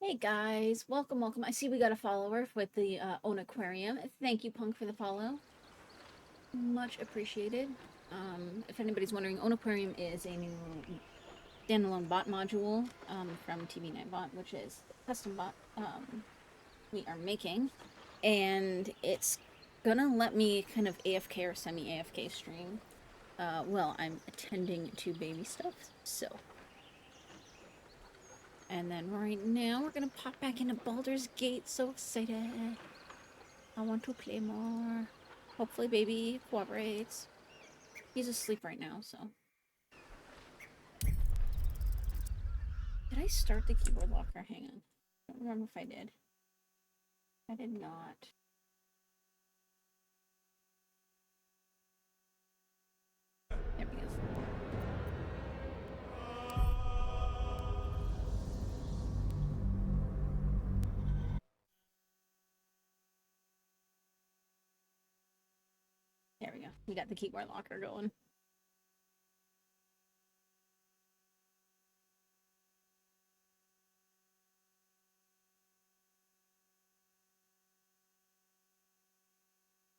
Hey guys, welcome. I see we got a follower with the Own Aquarium. Thank you, Punk, for the follow. Much appreciated. If anybody's wondering, Own Aquarium is a new standalone bot module from TV9Bot, which is a custom bot we are making. And it's gonna let me kind of AFK or semi-AFK stream while I'm attending to baby stuff, so... And then right now, we're gonna pop back into Baldur's Gate. So excited. I want to play more. Hopefully baby cooperates. He's asleep right now, so. Did I start the keyboard locker? Hang on. I don't remember if I did. I did not. There we go. There we go. We got the keyboard locker going.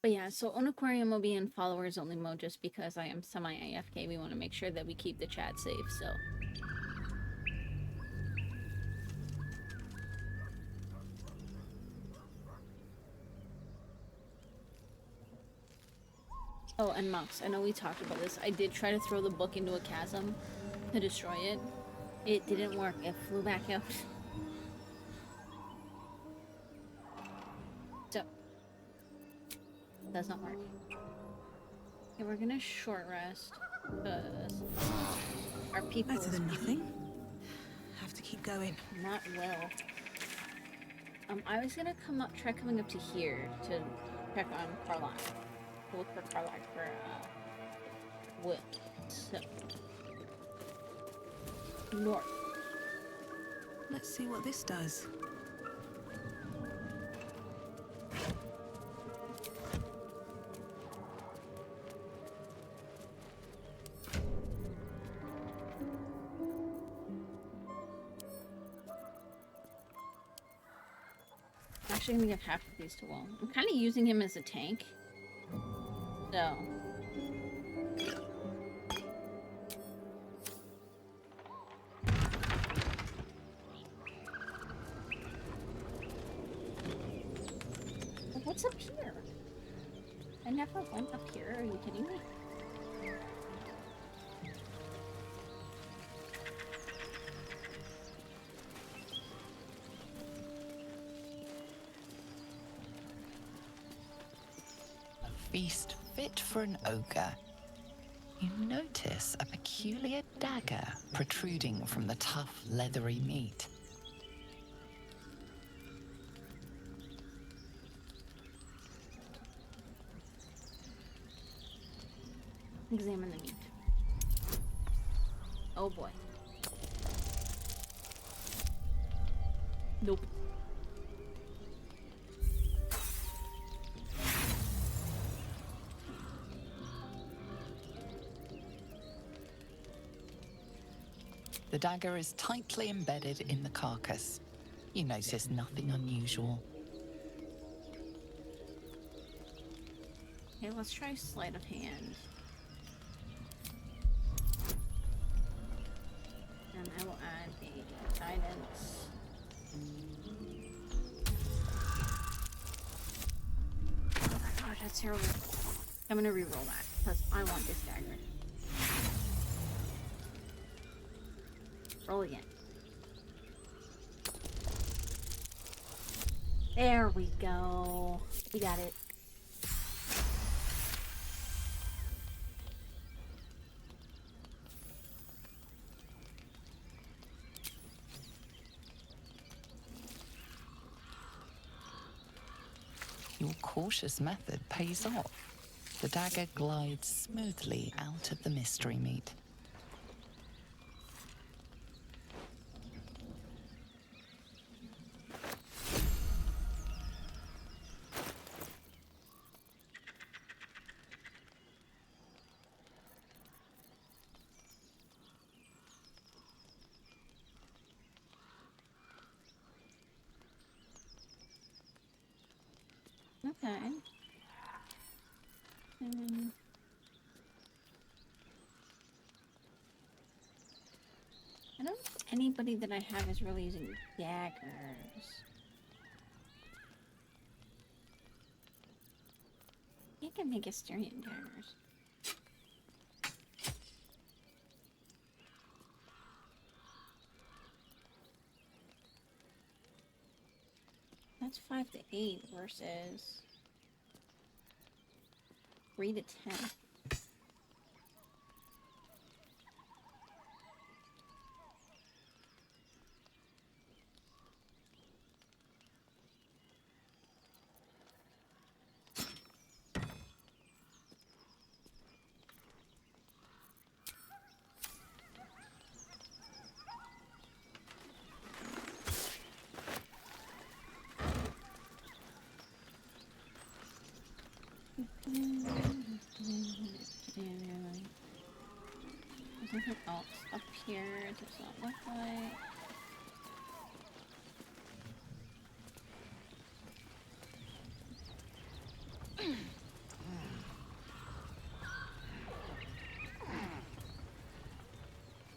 But yeah, so Own Aquarium will be in followers only mode just because I am semi-AFK. We want to make sure that we keep the chat safe, so. Oh, and Mox, I know we talked about this. I did try to throw the book into a chasm to destroy it. It didn't work. It flew back out. So, does not work. Okay, we're gonna short rest because our people better than nothing. Have to keep going. Not well. I was gonna try coming up to here to check on Carlock. To look for Carlock for wood. So north. Let's see what this does. I'm actually gonna give half of these to Will. I'm kind of using him as a tank. So. What's up here? I never went up here. Are you kidding me? A feast fit for an ogre. You notice a peculiar dagger protruding from the tough, leathery meat. Examine the meat. Oh boy. Nope. The dagger is tightly embedded in the carcass. You notice nothing unusual. Okay, let's try sleight of hand. And I will add a guidance. Oh my gosh, that's terrible. I'm gonna re-roll that because I want this dagger. Roll again. There we go. We got it. Your cautious method pays off. The dagger glides smoothly out of the mystery meat. Okay. Um, I don't think anybody that I have is really using daggers. I can make Asterian daggers. That's 5 to 8 versus 3 to 10. There's nothing else up here. Does not look like.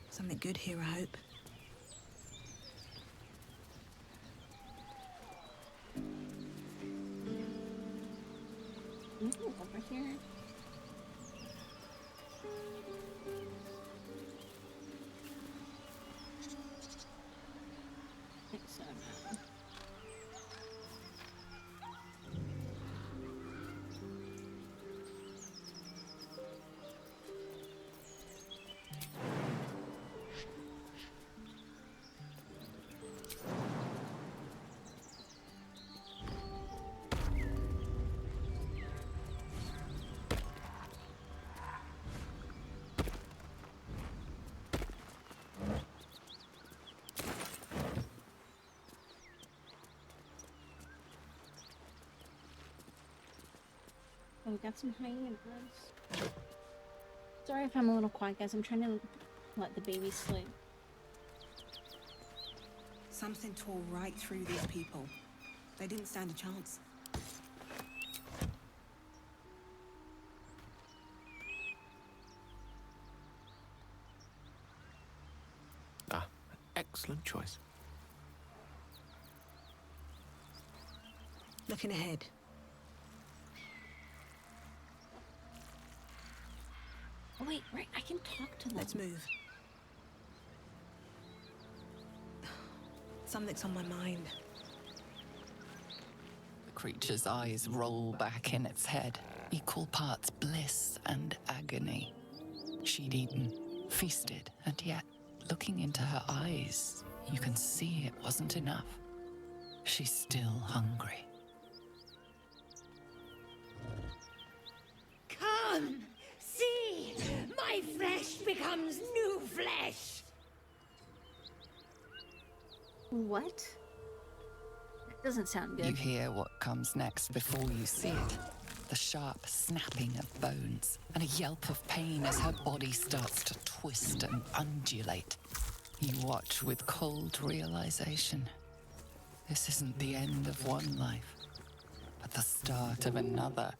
Something good here, I hope. Ooh, over here. I think so. Oh, we got some hyenas. Sorry if I'm a little quiet, guys. I'm trying to let the baby sleep. Something tore right through these people. They didn't stand a chance. Ah, excellent choice. Looking ahead. Oh, wait, right. I can talk to them. Let's move. Something's on my mind. The creature's eyes roll back in its head, equal parts bliss and agony. She'd eaten, feasted, and yet, looking into her eyes, you can see it wasn't enough. She's still hungry. Come, see, my flesh becomes new flesh. What? That doesn't sound You good. hear what comes next before you see it. The sharp snapping of bones and a yelp of pain as her body starts to twist and undulate. You watch with cold realization. This isn't the end of one life, but the start of another.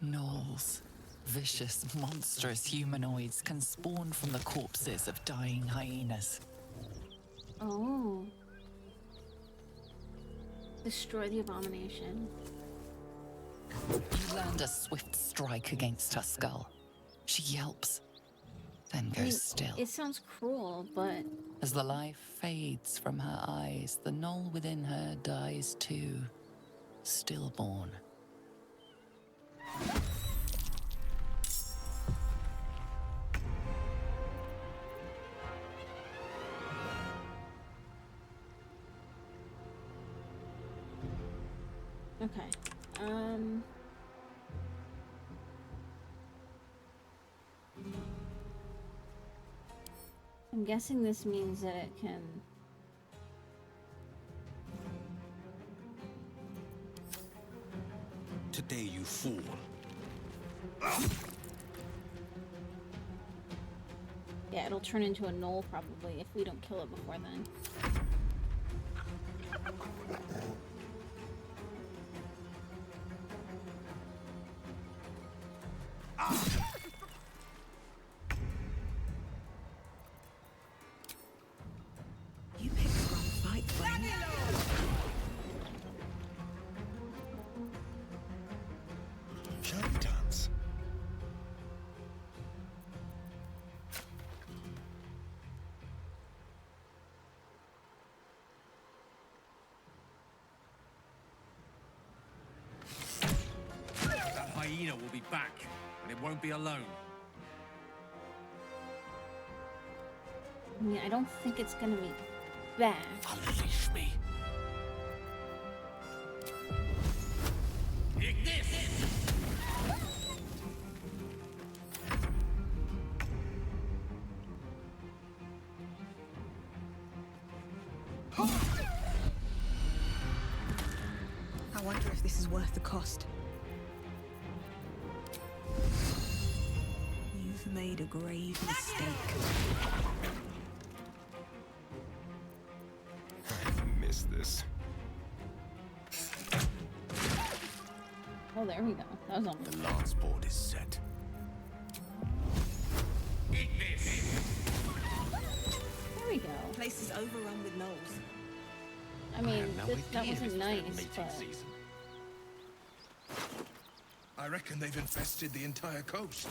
Gnolls, vicious, monstrous humanoids can spawn from the corpses of dying hyenas. Oh. Destroy the abomination. You land a swift strike against her skull. She yelps, then goes still. It sounds cruel, but As the life fades from her eyes, the gnoll within her dies too, stillborn. okay. I'm guessing this means that it can. Today, you fool. Yeah, it'll turn into a gnoll probably if we don't kill it before then. You picked the wrong fight, friend. Shall we dance? That hyena will be back, and it won't be alone. I mean, I don't think it's gonna be back. Unleash me. Take this! I wonder if this is worth the cost. You've made a grave mistake. I miss this. Oh, there we go. That was almost. The lance board is set. Eat this! There we go. The place is overrun with gnolls. I mean, have no that idea wasn't it's their nice, mating but season. I reckon they've infested the entire coast.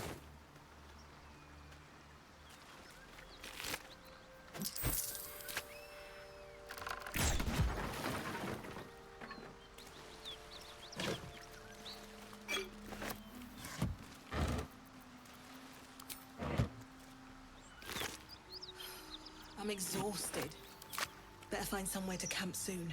I'm exhausted. Better find somewhere to camp soon.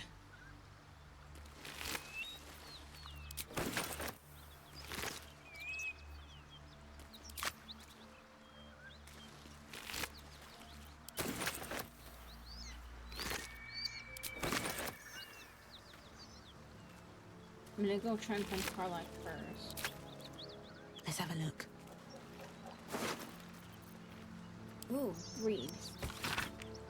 I'm gonna go try and find Karlach first. Let's have a look. Ooh, read.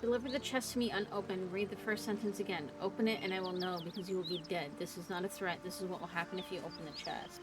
Deliver the chest to me unopened. Read the first sentence again. Open it and I will know because you will be dead. This is not a threat. This is what will happen if you open the chest.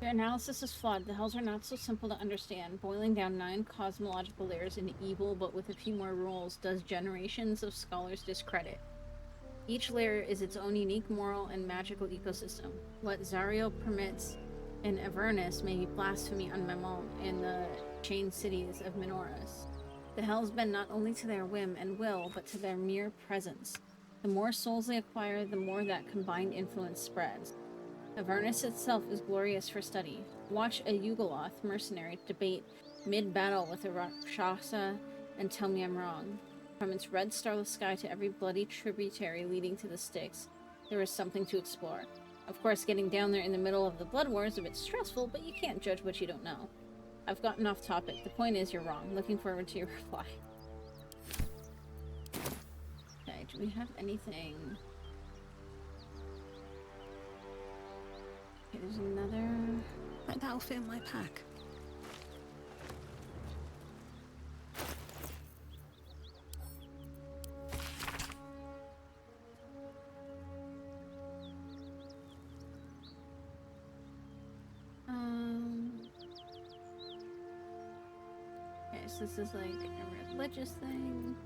Your analysis is flawed. The hells are not so simple to understand. Boiling down 9 cosmological layers into evil, but with a few more rules, does generations of scholars discredit. Each layer is its own unique moral and magical ecosystem. What Zariel permits in Avernus may be blasphemy on Mammon in the chained cities of Minoras. The hells bend not only to their whim and will, but to their mere presence. The more souls they acquire, the more that combined influence spreads. Avernus itself is glorious for study. Watch a Yugoloth mercenary debate mid-battle with a Rakshasa and tell me I'm wrong. From its red starless sky to every bloody tributary leading to the Styx, there is something to explore. Of course, getting down there in the middle of the Blood War is a bit stressful, but you can't judge what you don't know. I've gotten off topic. The point is you're wrong. Looking forward to your reply. Okay, do we have anything... There's another... That'll fit in my pack. Okay, so this is like a religious thing.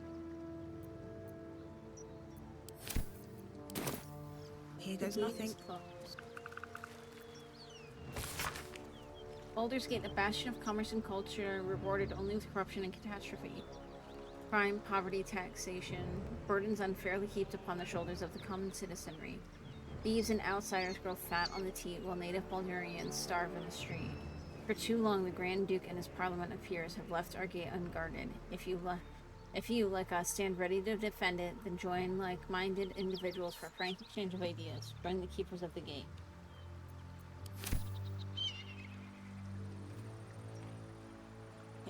Here goes The nothing. gate's closed. Baldur's Gate, the bastion of commerce and culture, rewarded only with corruption and catastrophe. Crime, poverty, taxation, burdens unfairly heaped upon the shoulders of the common citizenry. Thieves and outsiders grow fat on the teat while native Baldurians starve in the street. For too long, the Grand Duke and his parliament of peers have left our gate unguarded. If you, like us, stand ready to defend it, then join like-minded individuals for frank exchange of ideas. Join the keepers of the gate.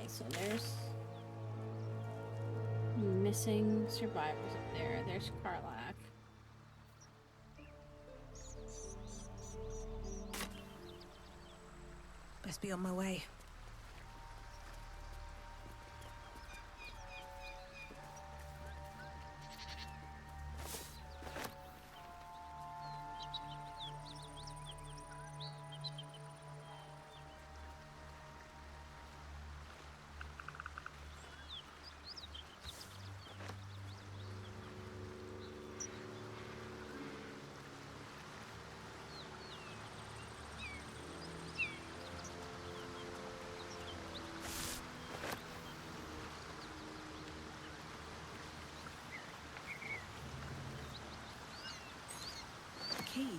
so there's missing survivors up there. There's Karlach. Best be on my way. Key.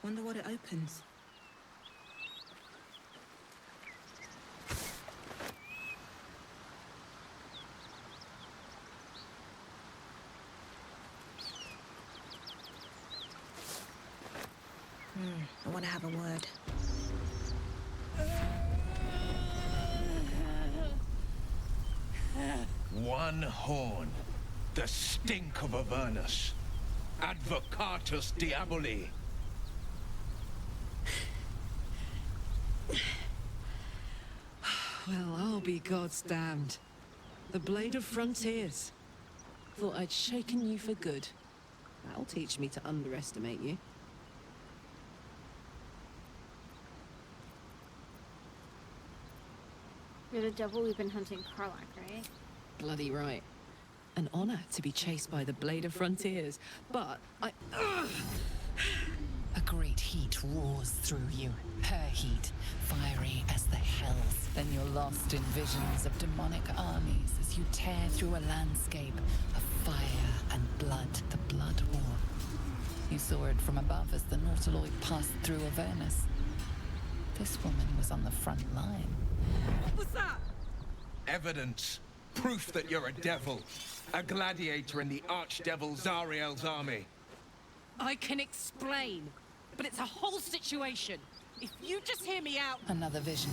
Wonder what it opens. I want to have a word. One horn. The stink of Avernus. Advocatus Diaboli. Well, I'll be God's damned. The Blade of Frontiers. Thought I'd shaken you for good. That'll teach me to underestimate you. You're the devil we've been hunting, Karlach, right? Bloody right. An honor to be chased by the Blade of Frontiers, but I... A great heat roars through you, her heat, fiery as the hells. Then you're lost in visions of demonic armies as you tear through a landscape of fire and blood, the Blood War. You saw it from above as the Nautiloid passed through Avernus. This woman was on the front line. What's that? Evidence. Proof that you're a devil. A gladiator in the archdevil Zariel's army. I can explain, but it's a whole situation. If you just hear me out... Another vision.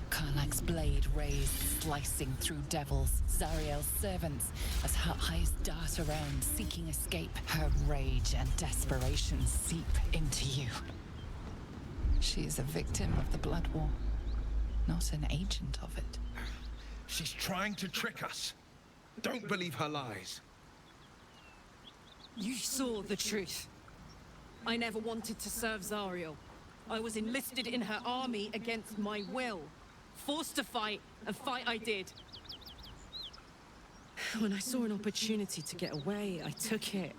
Karlach's blade raised, slicing through devils, Zariel's servants, as her eyes dart around, seeking escape. Her rage and desperation seep into you. She is a victim of the Blood War, not an agent of it. She's trying to trick us. Don't believe her lies. You saw the truth. I never wanted to serve Zariel. I was enlisted in her army against my will. Forced to fight, and fight I did. When I saw an opportunity to get away, I took it.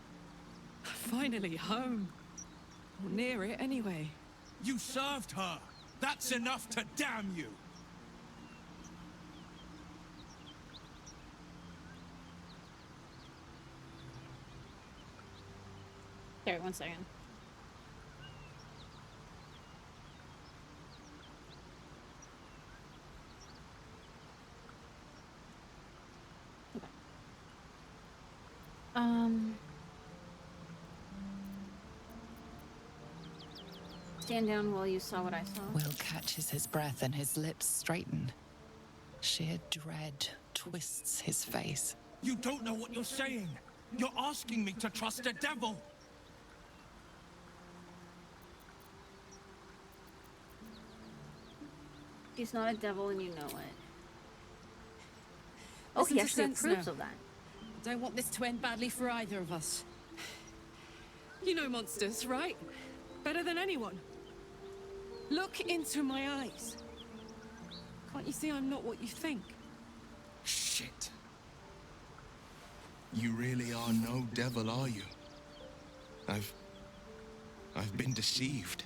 Finally home. Or near it, anyway. You served her. That's enough to damn you. Sorry, 1 second. Okay. Stand down while you saw what I saw. Will catches his breath and his lips straighten. Sheer dread twists his face. You don't know what you're saying. You're asking me to trust a devil. He's not a devil and you know it. Oh, Listen he to actually sense approves now. of that. Don't want this to end badly for either of us. You know monsters, right? Better than anyone. Look into my eyes. Can't you see I'm not what you think? Shit. You really are no devil, are you? I've been deceived.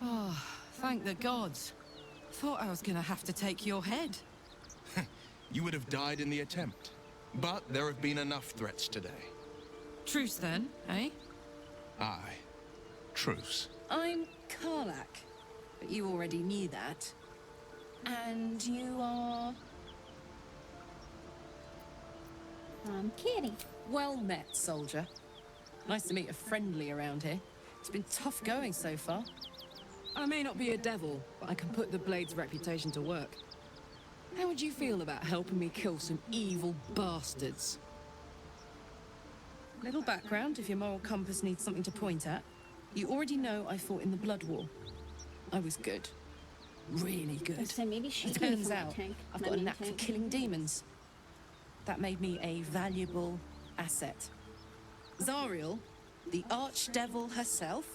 Oh, thank the gods. Thought I was gonna have to take your head. You would have died in the attempt. But there have been enough threats today. Truce then, eh? Aye. Truce. I'm Karlach, but you already knew that. And you are... Kitty. Well met, soldier. Nice to meet a friendly around here. It's been tough going so far. I may not be a devil, but I can put the Blade's reputation to work. How would you feel about helping me kill some evil bastards? Little background if your moral compass needs something to point at. You already know I fought in the Blood War. I was good. Really good. So maybe she It can be turns from my out tank. I've my got a main knack for tank. killing demons. That made me a valuable asset. Zariel, the archdevil herself,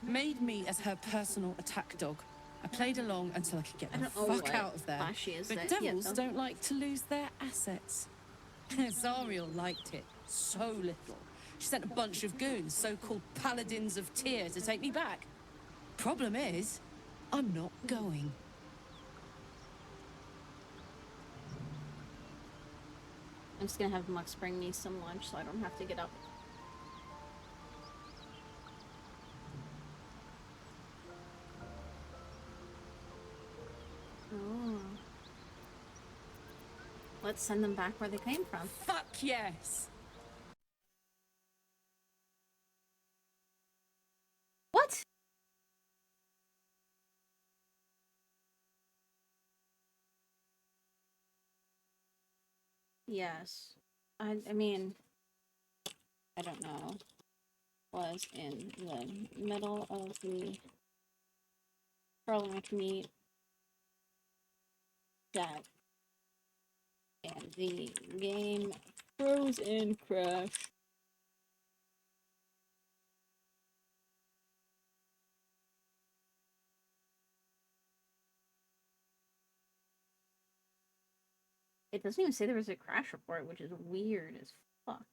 made me as her personal attack dog. I played along until I could get I the don't know fuck what out of there. class she is But yet, devils though. don't like to lose their assets. Zariel liked it so little. She sent a bunch of goons, so-called paladins of Tyr, to take me back. Problem is, I'm not going. I'm just gonna have Mux bring me some lunch so I don't have to get up. Oh. Let's send them back where they came from. Fuck yes! What? Yes. I mean, I don't know. Was in the middle of the Parliament meet that and the game froze and crashed. It doesn't even say there was a crash report, which is weird as fuck.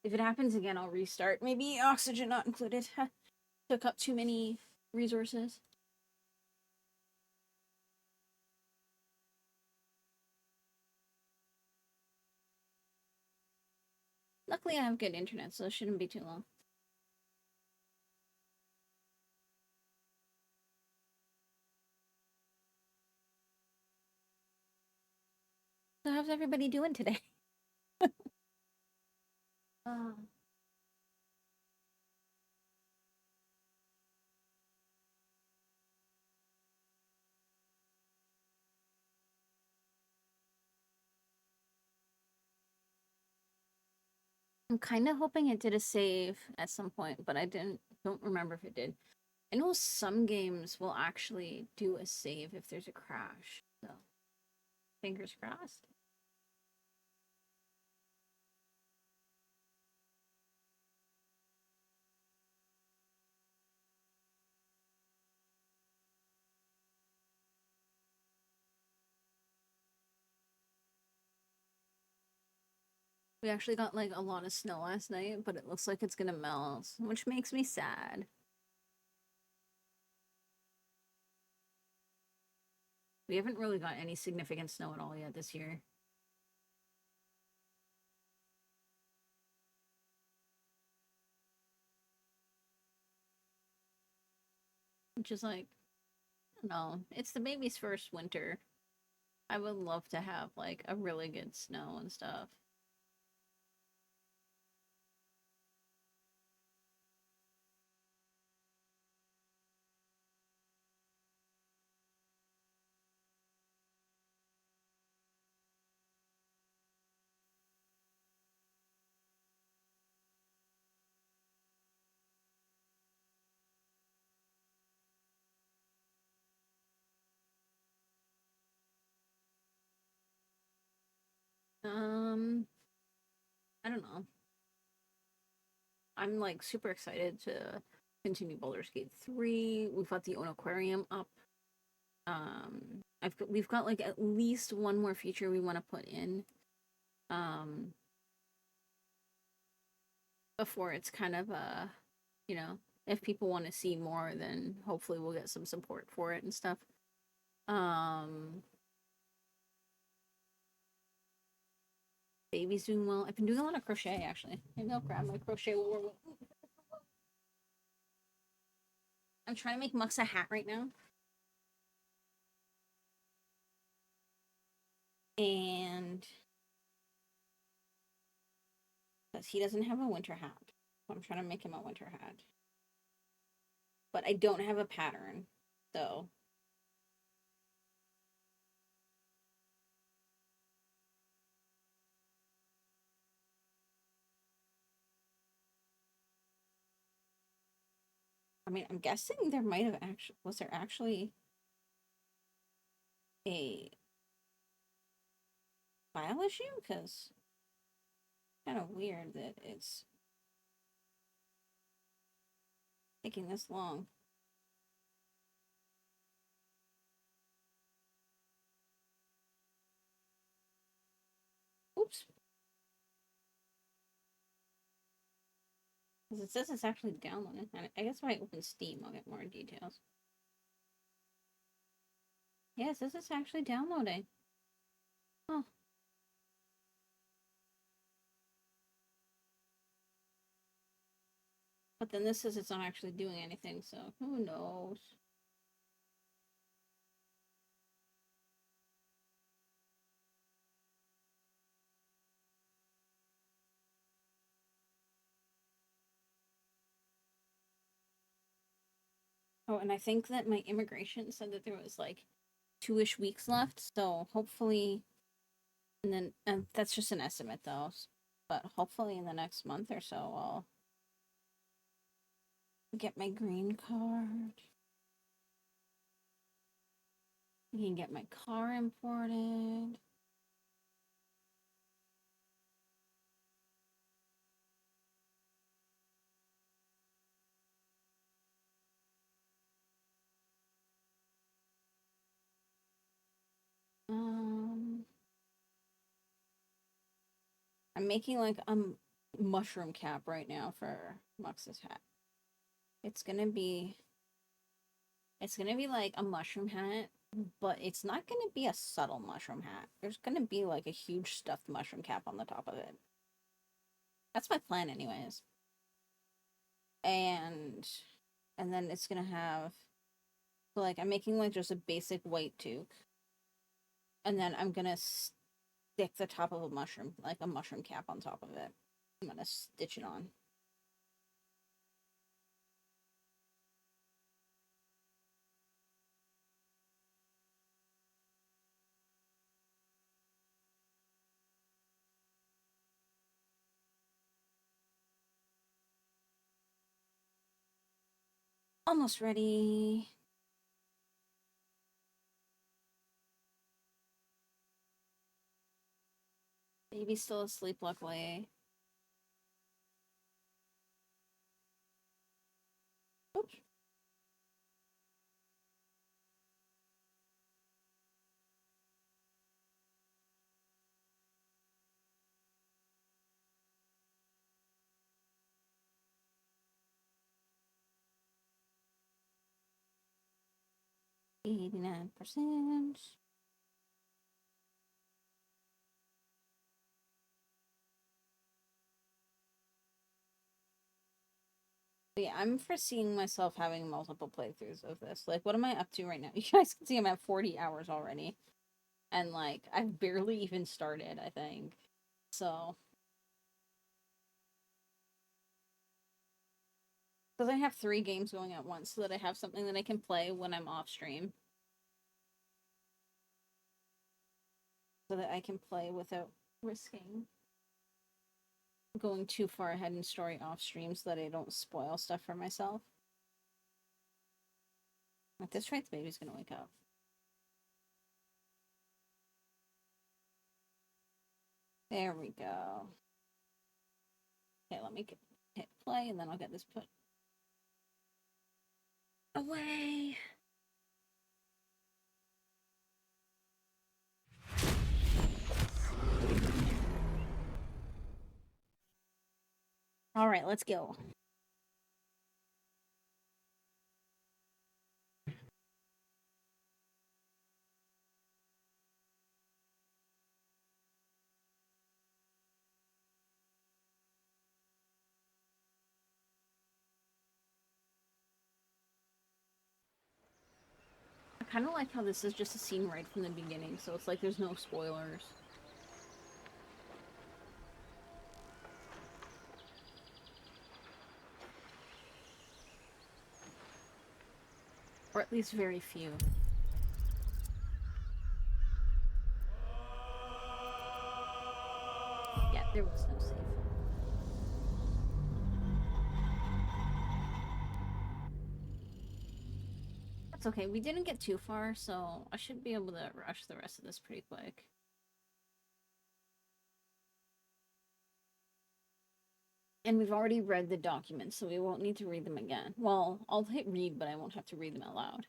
If it happens again, I'll restart. Maybe oxygen not included. Took up too many resources. Luckily, I have good internet, so it shouldn't be too long. So how's everybody doing today? uh, I'm kind of hoping it did a save at some point, but I don't remember if it did. I know some games will actually do a save if there's a crash, so fingers crossed. We actually got like a lot of snow last night, but it looks like it's gonna melt, which makes me sad. We haven't really got any significant snow at all yet this year. Which is like, I don't know, it's the baby's first winter. I would love to have like a really good snow and stuff. I don't know. I'm like super excited to continue Baldur's Gate 3. We've got the own aquarium up. We've got like at least one more feature we want to put in. Before it's kind of you know, if people want to see more, then hopefully we'll get some support for it and stuff. Baby's doing well. I've been doing a lot of crochet actually. Maybe I'll grab my crochet while we're I'm trying to make Mux a hat right now. And because he doesn't have a winter hat. So I'm trying to make him a winter hat. But I don't have a pattern, so I mean, I'm guessing there might have actually... Was there actually a file issue? Because kind of weird that it's taking this long. Oops. Because it says it's actually downloading. I guess if I open Steam, I'll get more details. Yeah, it says it's actually downloading. Oh. But then this says it's not actually doing anything, so who knows? Oh, and I think that my immigration said that there was like 2-ish weeks left, so hopefully, and then that's just an estimate though, but hopefully in the next month or so I'll get my green card. I can get my car imported. I'm making like a mushroom cap right now for Mux's hat. It's gonna be like a mushroom hat, but it's not gonna be a subtle mushroom hat. There's gonna be like a huge stuffed mushroom cap on the top of it. That's my plan anyways. And then it's gonna have, like, I'm making like just a basic white toque. And then I'm gonna stick the top of a mushroom, like a mushroom cap on top of it. I'm gonna stitch it on. Almost ready. Baby's still asleep, luckily. Oops. %. But yeah, I'm foreseeing myself having multiple playthroughs of this. Like, what am I up to right now? You guys can see I'm at 40 hours already. And, like, I've barely even started, I think. So. Because I have 3 games going at once so that I have something that I can play when I'm off stream. So that I can play without risking going too far ahead in story off stream so that I don't spoil stuff for myself. At this rate, the baby's gonna wake up. There we go. Okay, let me hit play and then I'll get this put away. All right, let's go. I kind of like how this is just a scene right from the beginning, so it's like there's no spoilers. Or at least very few. Yeah, there was no save. It's okay. We didn't get too far, so I should be able to rush the rest of this pretty quick. And we've already read the documents, so we won't need to read them again. Well, I'll hit read, but I won't have to read them out loud.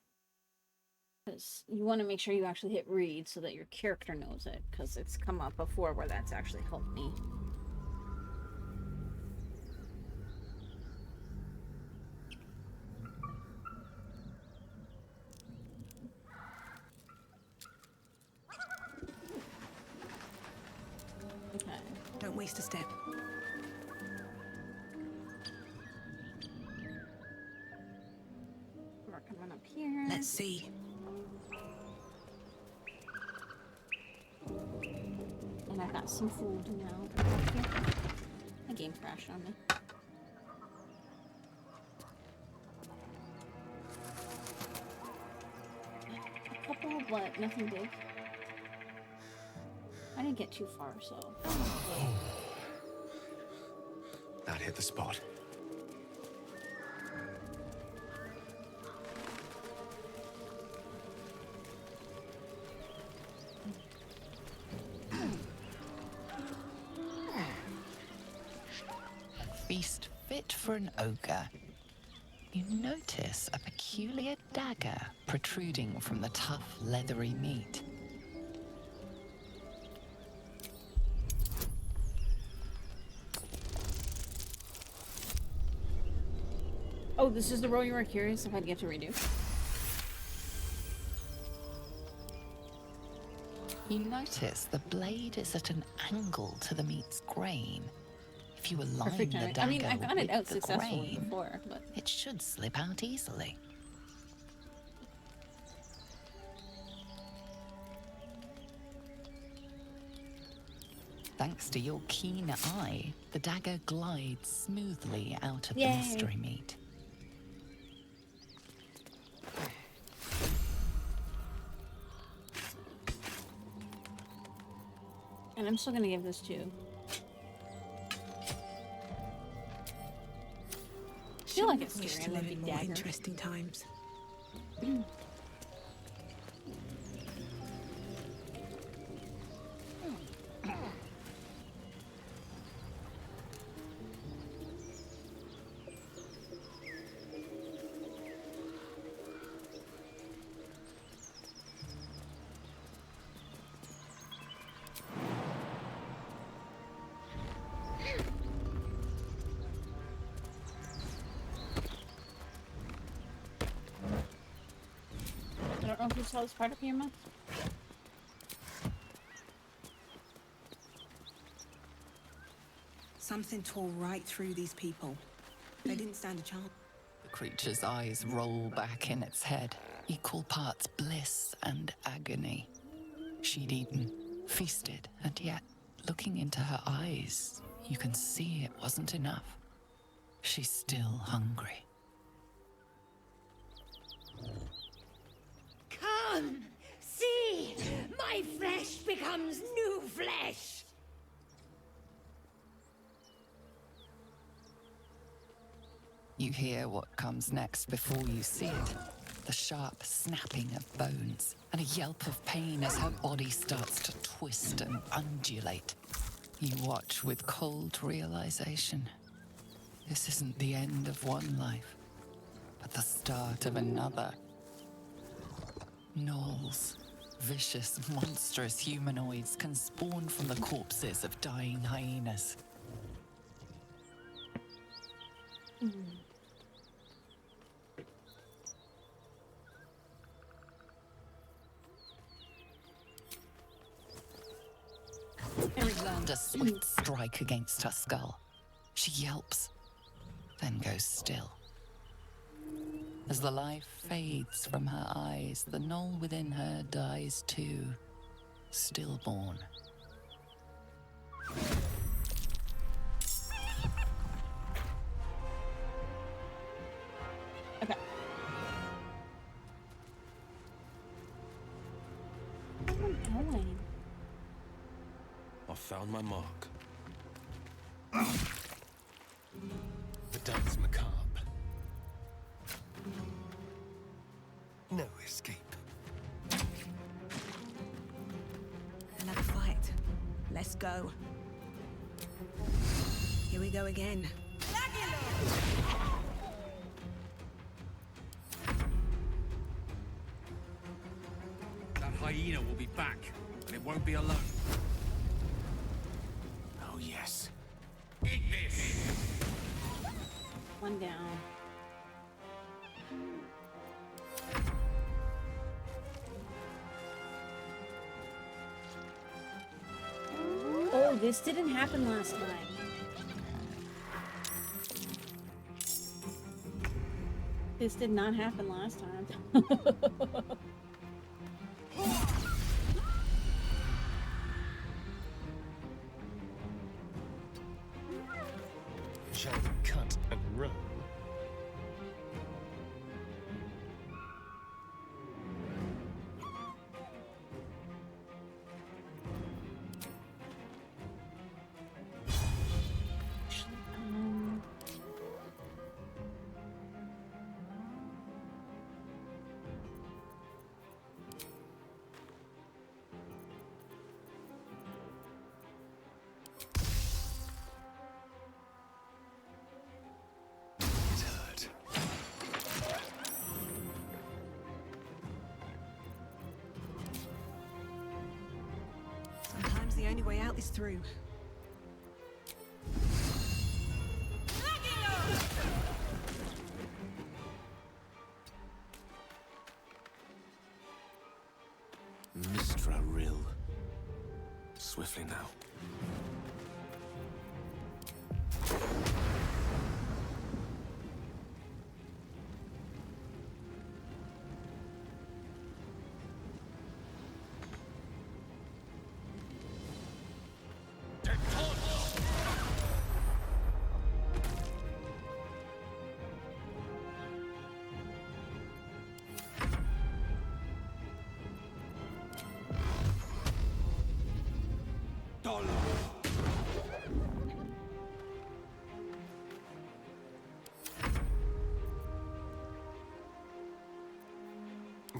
Because you want to make sure you actually hit read so that your character knows it, because it's come up before where that's actually helped me. Okay. Don't waste a step. We're coming up here. Let's see. And I've got some food now. My game crashed on me. A couple, but nothing big. I didn't get too far, so. That hit the spot. A feast fit for an ogre. You notice a peculiar dagger protruding from the tough, leathery meat. Oh, this is the role you were curious if I'd get to redo. You notice the blade is at an angle to the meat's grain. If you align Perfect the timing. dagger I mean, I got it with out the successfully grain, before, but it should slip out easily. Thanks to your keen eye, the dagger glides smoothly out of Yay. the mystery meat. and I'm still gonna give this to. I feel like it's Wish to staring at live a in big more dagger. interesting times. I don't know if you saw this part of your mouth. Something tore right through these people. They didn't stand a chance. The creature's eyes roll back in its head, equal parts bliss and agony. She'd eaten, feasted, and yet, looking into her eyes, you can see it wasn't enough. She's still hungry. Come, see, my flesh becomes new flesh. You hear what comes next before you see it. The sharp snapping of bones, and a yelp of pain as her body starts to twist and undulate. You watch with cold realization. This isn't the end of one life, but the start of another. Gnolls, vicious, monstrous humanoids can spawn from the corpses of dying hyenas. You land a swift strike against her skull. She yelps, then goes still. As the life fades from her eyes, the gnoll within her dies too, stillborn. Okay. Where am I going? I found my mark. The dance macabre. No, Let's go. Here we go again. That hyena will be back, and it won't be alone. Oh, yes. Eat this! One down. Oh, this didn't happen last time. This did not happen last time. Shall we cut and roll? Um, It hurt. Sometimes the only way out is through. Mistra Rill. Swiftly now.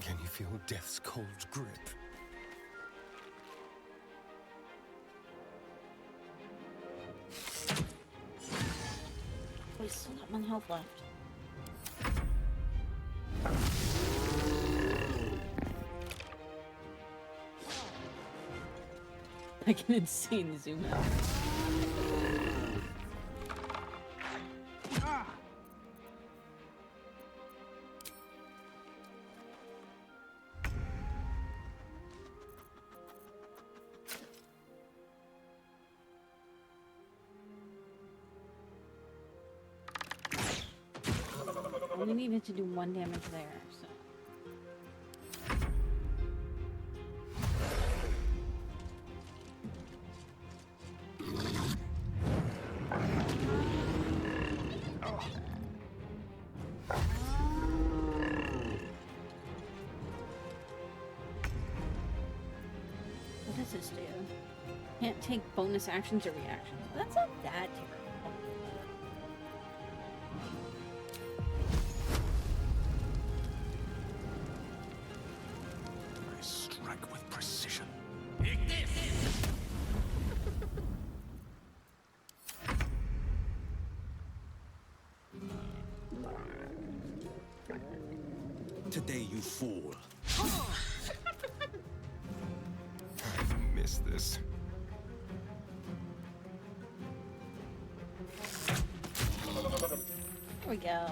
Can you feel death's cold grip? we still got one health left. Like an insane zoom out. Only needed to do 1 damage there, so. What does this do? Can't take bonus actions or reactions. That's not that terrible. I strike with precision. Eat this! Today you fall. I miss this. There we go.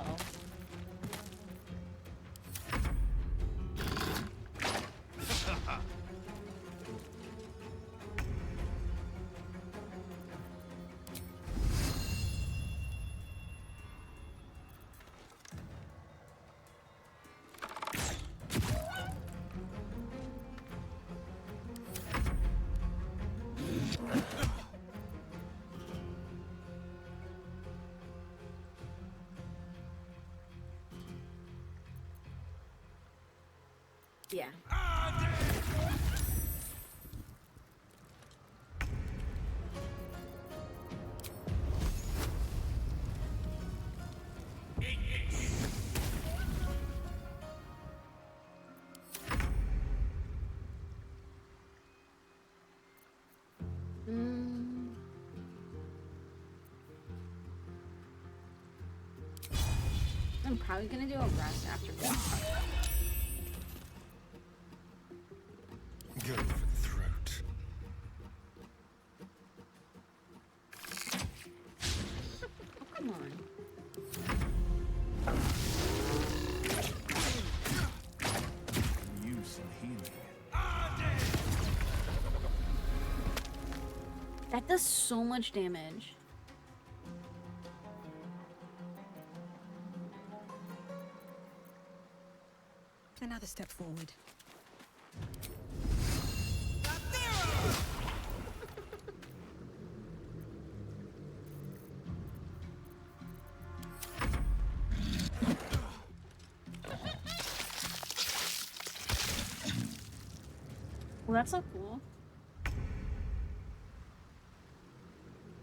Yeah. I'm probably gonna do a rest after this. Go for the throat. Oh, come on. Use some healing. That does so much damage. Another step forward. Well, that's so cool.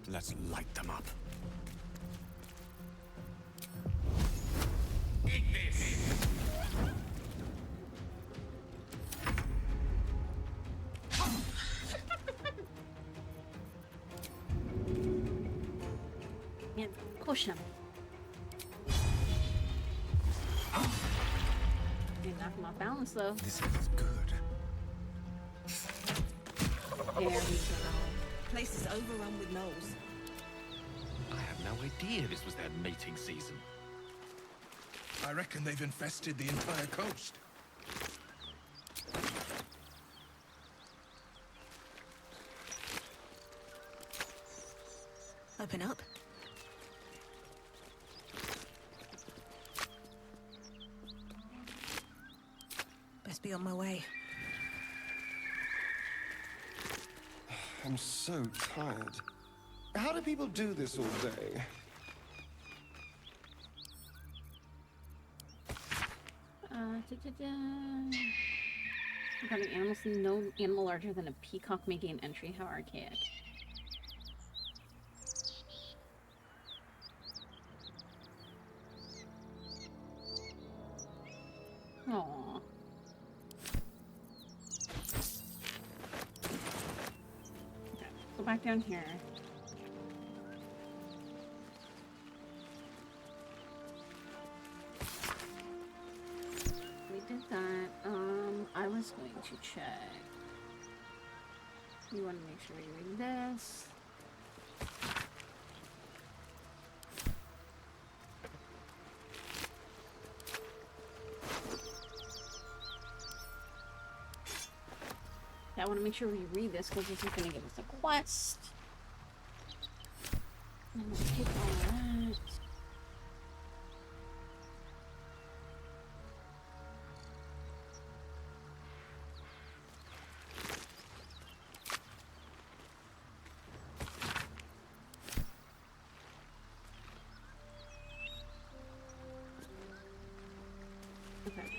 Let's light them up. Yeah, push him. You knock him off balance though. This is good. There we go. Place is overrun with gnolls. I had no idea this was their mating season. I reckon they've infested the entire coast. Open up. Best be on my way. I'm so tired. How do people do this all day? Regarding animals, no animal larger than a peacock making an entry. How archaic. Aww. Okay, go back down here. We did that. I was going to check. You want to make sure you read this. I want to make sure we read this because this is going to give us a quest. I'm going to take all that. Okay.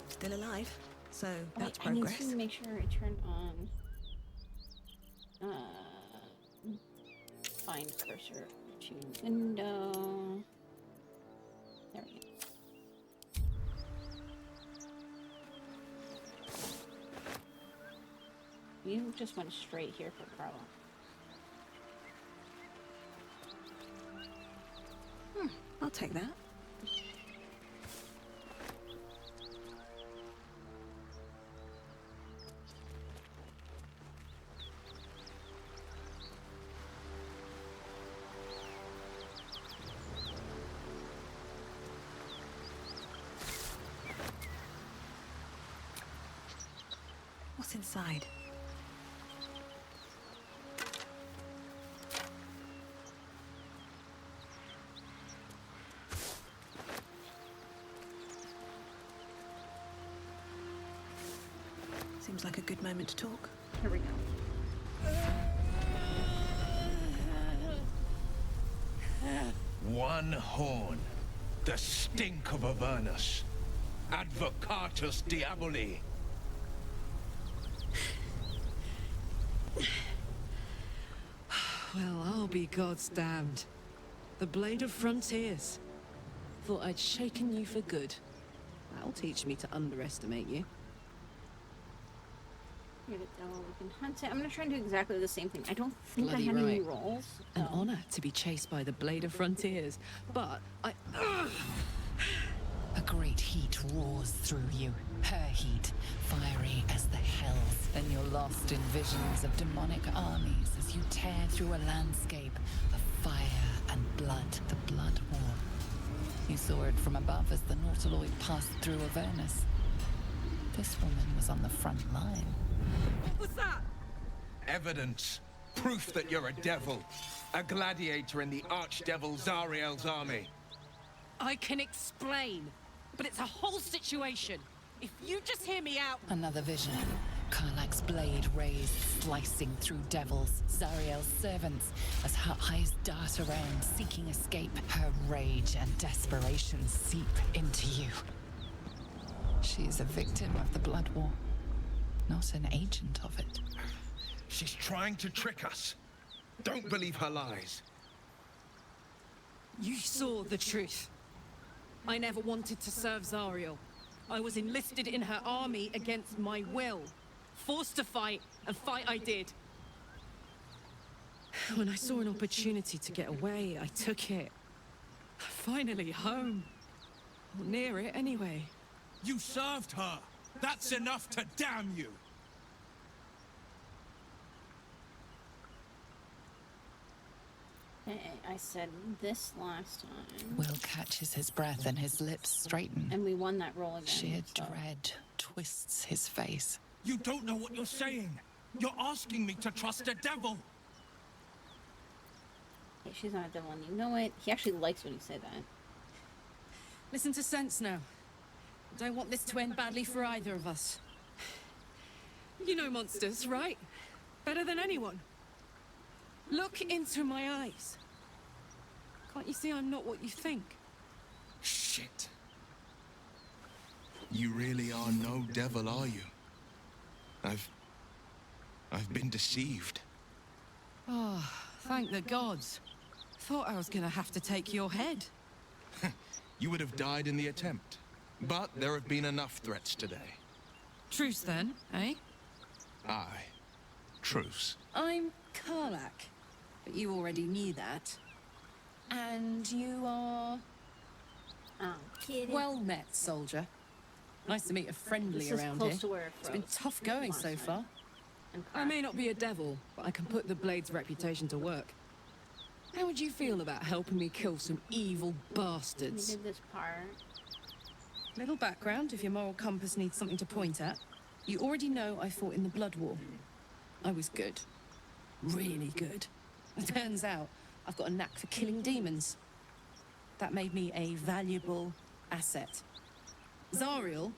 Still alive, so Wait, that's I need progress. to make sure I turn on find cursor to window. There we go. You just went straight here for Carla. I'll take that. What's inside? Seems like a good moment to talk. Here we go. One horn. The stink of Avernus. Advocatus Diaboli. Well, I'll be God's damned. The Blade of Frontiers. Thought I'd shaken you for good. That'll teach me to underestimate you. Here we go. We can hunt it. I'm gonna try and do exactly the same thing. I don't think Bloody I had any right. rolls. An so- honor to be chased by the Blade of Frontiers, but A great heat roars through you, her heat, fiery as the hells, and you're lost in visions of demonic armies as you tear through a landscape of fire and blood, the Blood War. You saw it from above as the Nautiloid passed through Avernus. This woman was on the front line. what was that? Evidence. Proof that you're a devil. A gladiator in the archdevil Zariel's army. I can explain, but it's a whole situation. If you just hear me out. Another vision. Karlak's blade raised, slicing through devils, Zariel's servants, as her eyes dart around, seeking escape. Her rage and desperation seep into you. She is a victim of the Blood War, not an agent of it. She's trying to trick us. Don't believe her lies. You saw the truth. I never wanted to serve Zariel. I was enlisted in her army against my will. Forced to fight, and fight I did. When I saw an opportunity to get away, I took it. Finally home. Or near it, anyway. You served her. That's enough to damn you. Okay, I said this last time. Will catches his breath and his lips straighten. And we won that roll again. Sheer so- dread twists his face. You don't know what you're saying. You're asking me to trust a devil. Okay, she's not a devil and you know it. He actually likes when you say that. Listen to sense now. I don't want this to end badly for either of us. You know monsters, right? Better than anyone. Look into my eyes. Can't you see I'm not what you think? Shit. You really are no devil, are you? I've been deceived. Oh, thank the gods. Thought I was gonna have to take your head. You would have died in the attempt. But there have been enough threats today. Truce then, eh? Aye. Truce. I'm Karlak. But you already knew that. And you are... Oh, kidding. Well met, soldier. Nice to meet a friendly This is around close here. to where it It's been froze tough going last so night. far. And I may not be a devil, but I can put the Blade's reputation to work. How would you feel about helping me kill some evil we bastards? did this part. Little background if your moral compass needs something to point at. You already know I fought in the Blood War. I was good. Really good. It turns out I've got a knack for killing demons. That made me a valuable asset. Zariel,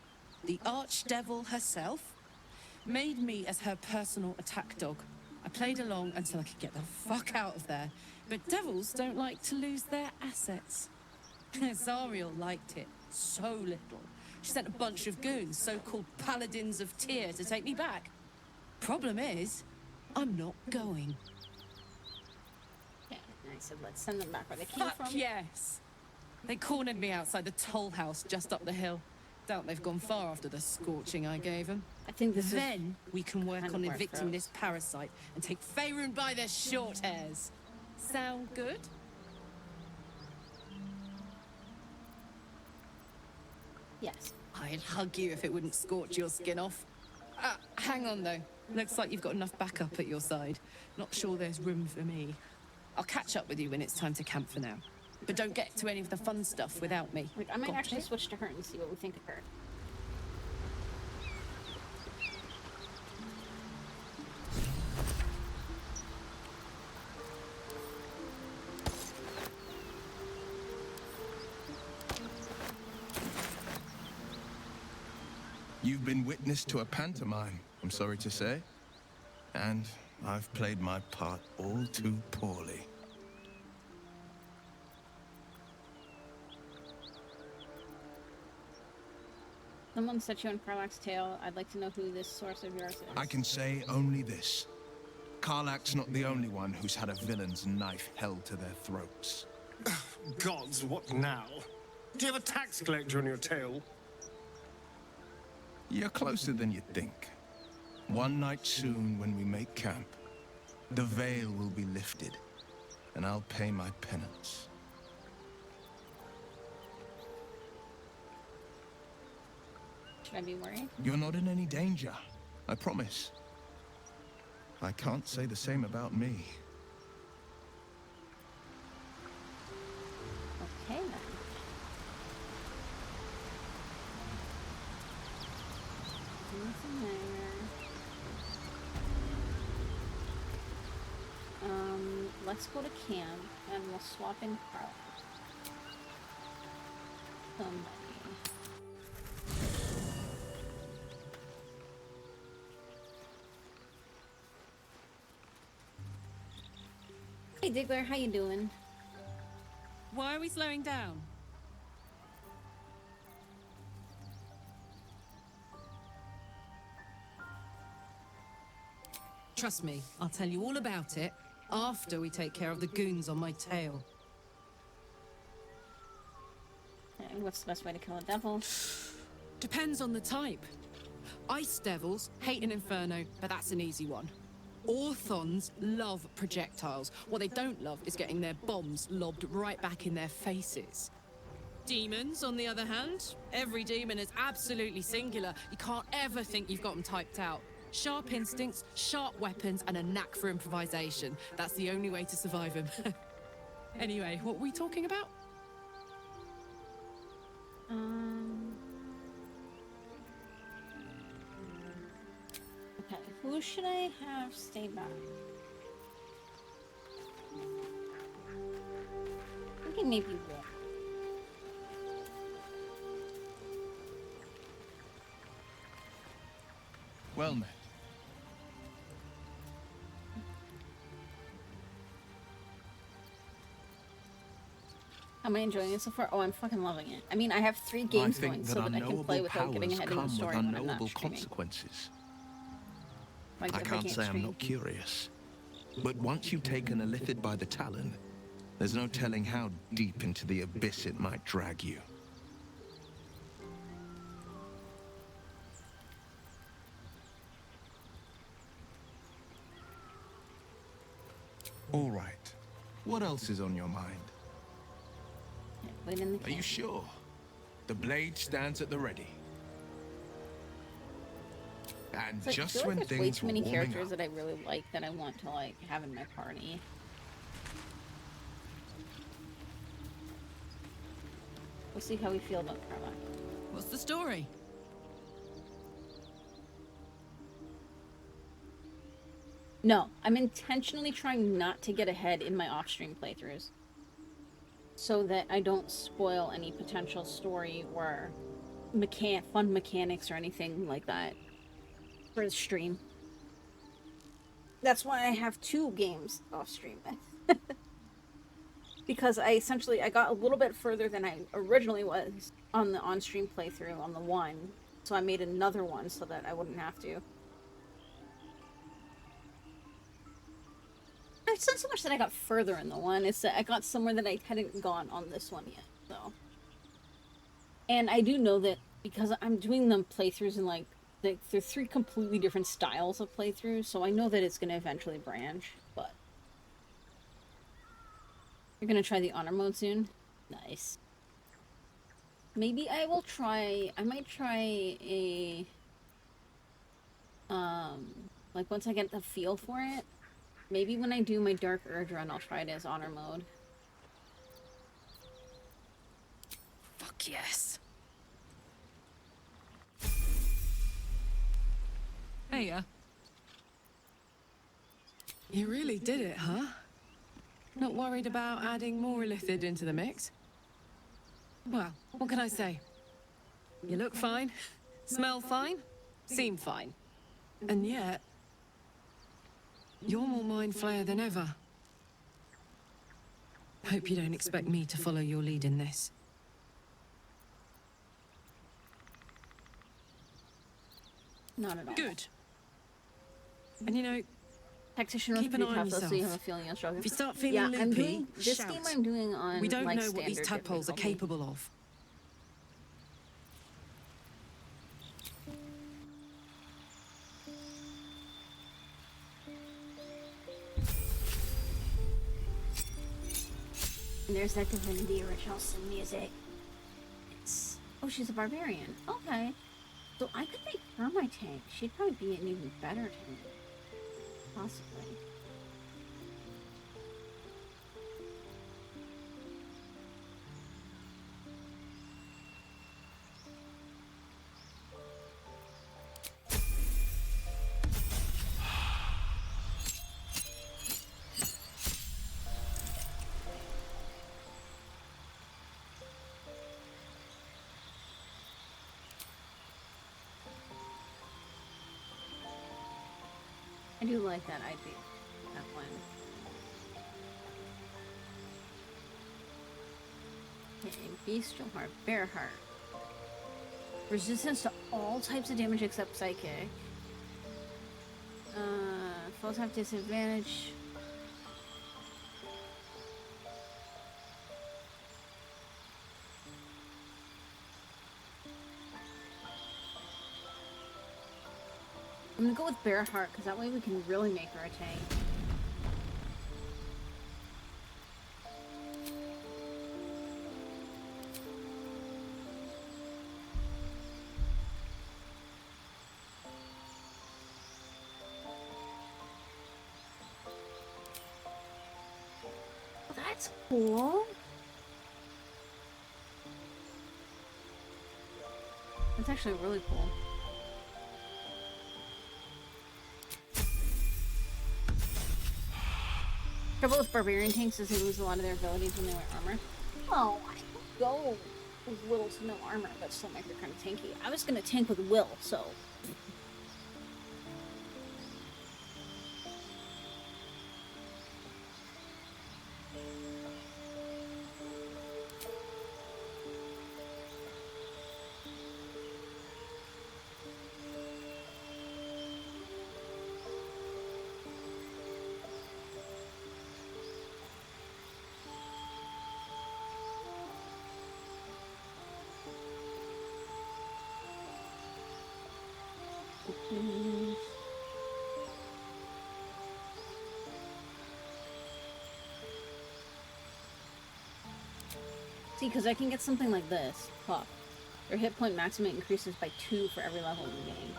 the archdevil herself, made me as her personal attack dog. I played along until I could get the fuck out of there. But devils don't like to lose their assets. Zariel liked it so little. She sent a bunch of goons, so-called paladins of Tyr, to take me back. Problem is, I'm not going. Yeah, and I said let's send them back where they came Fuck from. yes! They cornered me outside the toll house just up the hill. Doubt they've gone far after the scorching I gave them. I think this Then we can work kind of on where it evicting froze. this parasite and take Faerun by their short hairs. Sound good? Yes. I'd hug you if it wouldn't scorch your skin off. Hang on though. Looks like you've got enough backup at your side. Not sure there's room for me. I'll catch up with you when it's time to camp for now. But don't get to any of the fun stuff without me. Wait, I might Got actually it? switch to her and see what we think of her. You've been witness to a pantomime, I'm sorry to say. And I've played my part all too poorly. Someone set you on Karlak's tail. I'd like to know who this source of yours is. I can say only this. Karlak's not the only one who's had a villain's knife held to their throats. Gods, what now? Do you have a tax collector on your tail? You're closer than you think. One night soon, when we make camp, the veil will be lifted, and I'll pay my penance. Should I be worried? You're not in any danger, I promise. I can't say the same about me. Okay, then. Nothing there. Let's go to camp, and we'll swap in Carla. Somebody. Hey Diggler, how you doing? Why are we slowing down? Trust me, I'll tell you all about it after we take care of the goons on my tail. And what's the best way to kill a devil? Depends on the type. Ice devils hate an inferno, but that's an easy one. Orthons love projectiles. What they don't love is getting their bombs lobbed right back in their faces. Demons, on the other hand, every demon is absolutely singular. You can't ever think you've got them typed out. Sharp instincts, sharp weapons, and a knack for improvisation. That's the only way to survive them. Anyway, what were we talking about? Okay, who should I have stay back? I'm thinking maybe Will. Well met. Am I enjoying it so far? Oh, I'm fucking loving it. I mean, I have 3 games going so that I can play without getting ahead in the story when I'm not streaming. Consequences. Like, I if can't say I'm stream. not curious. But once you've taken a lithid by the talon, there's no telling how deep into the abyss it might drag you. All right. What else is on your mind? Wait in the Are you sure? The blade stands at the ready. And It's like, I just feel like when there's things way too many were warming characters up, that I really like that I want to like have in my party. We'll see how we feel about Carla. What's the story? No, I'm intentionally trying not to get ahead in my off-stream playthroughs, so that I don't spoil any potential story or fun mechanics or anything like that for the stream. That's why I have 2 games off-stream. Because I got a little bit further than I originally was on the on-stream playthrough on the 1, so I made another one so that I wouldn't have to. It's not so much that I got further in the 1, it's that I got somewhere that I hadn't gone on this one yet, so. And I do know that because I'm doing them playthroughs in like, they're 3 completely different styles of playthroughs, so I know that it's going to eventually branch, but. You're going to try the honor mode soon? Nice. Maybe I might try a, like once I get the feel for it, maybe when I do my Dark Urge run, I'll try it as honor mode. Fuck yes. Hey, you really did it, huh? Not worried about adding more illithid into the mix? Well, what can I say? You look fine, smell fine, seem fine. And yet, you're more mind flayer than ever. Hope you don't expect me to follow your lead in this. Not at all. Good. And you know, Tactician keep an eye on tough, so you yourself. have a feeling you'll struggle. If you start feeling yeah, loopy, I'm doing this shout. game. I'm doing on. We don't like, know what these standard tadpoles are difficulty. capable of. And there's that Divinity original sin music. It's... Oh, she's a barbarian. Okay. So I could make her my tank. She'd probably be an even better tank. Possibly. I do like that idea. That one. Okay, Bestial Heart, Bear Heart. Resistance to all types of damage except Psychic. Foes have disadvantage. I'm gonna go with Bear Heart, because that way we can really make her a tank. Oh, that's cool. That's actually really cool. Trouble with barbarian tanks is they lose a lot of their abilities when they wear armor. Oh, I could go with little to no armor, but still make her kind of tanky. I was gonna tank with Will, so. See, because I can get something like this. Puff. Your hit point maximum increases by 2 for every level in the game.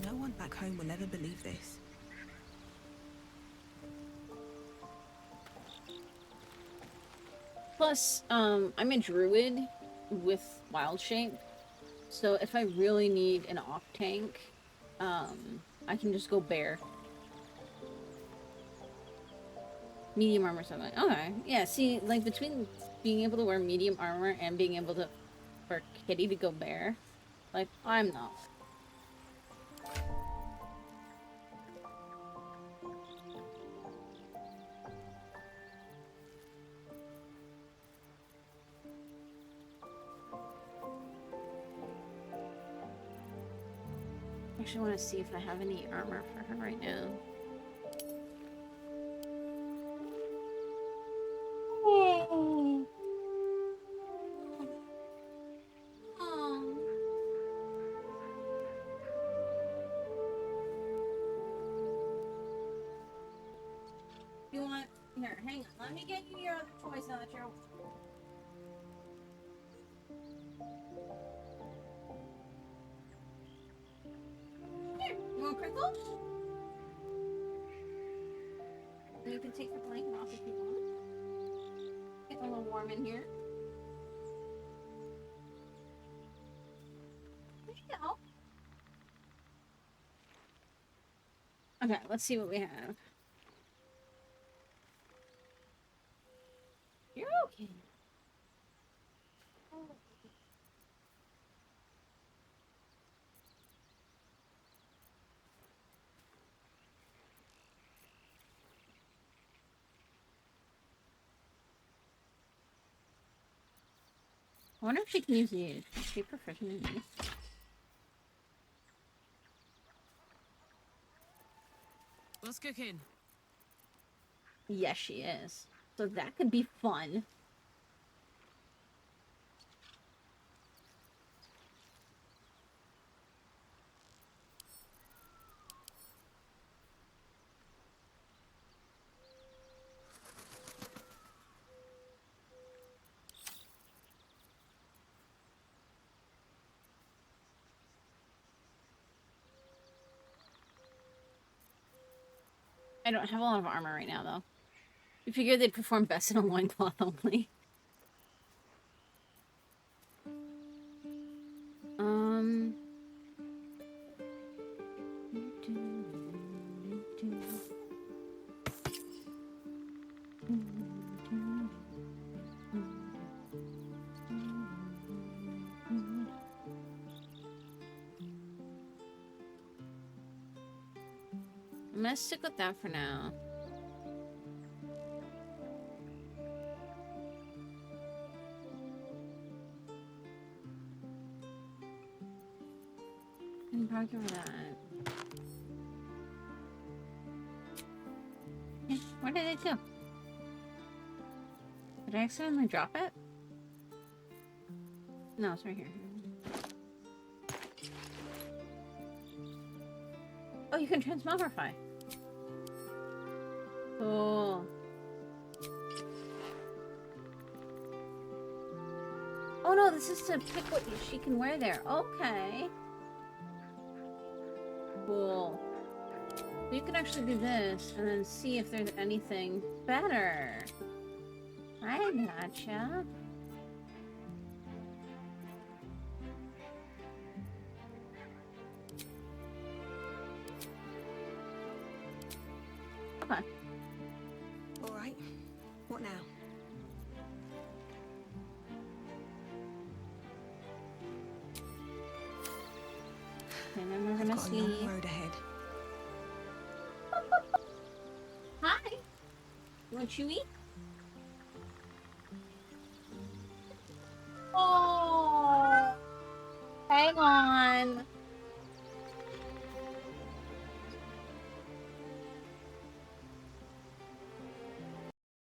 No one back home will ever believe this. Plus, I'm a druid with wild shape, so if I really need an off tank, I can just go bear. Medium armor, something. Okay, yeah. See, like between being able to wear medium armor and being able to for Kitty to go bear, like I'm not. I actually want to see if I have any armor for her right now. Oh. Oh. You want... Here, hang on. Let me get you your other toys now that you're... Here, you want crinkles? And you can take the blanket off if you want. Get a little warm in here. There you go. Okay, let's see what we have. You're okay. I wonder if she can use these. Is she proficient in these? What's cooking? Yes, she is. So that could be fun. I don't have a lot of armor right now, though. We figured they'd perform best in a loincloth only. I'm gonna stick with that for now. And probably give her that. Eh, where did it go? Did I accidentally drop it? No, it's right here. Oh, you can transmogrify. Cool. Oh no, this is to pick what she can wear there. Okay. Cool. So you can actually do this and then see if there's anything better. I gotcha. Okay. All right. What now? And then we're I've gonna got a see. long road ahead. Hi. You want chewy? Oh. Hang on.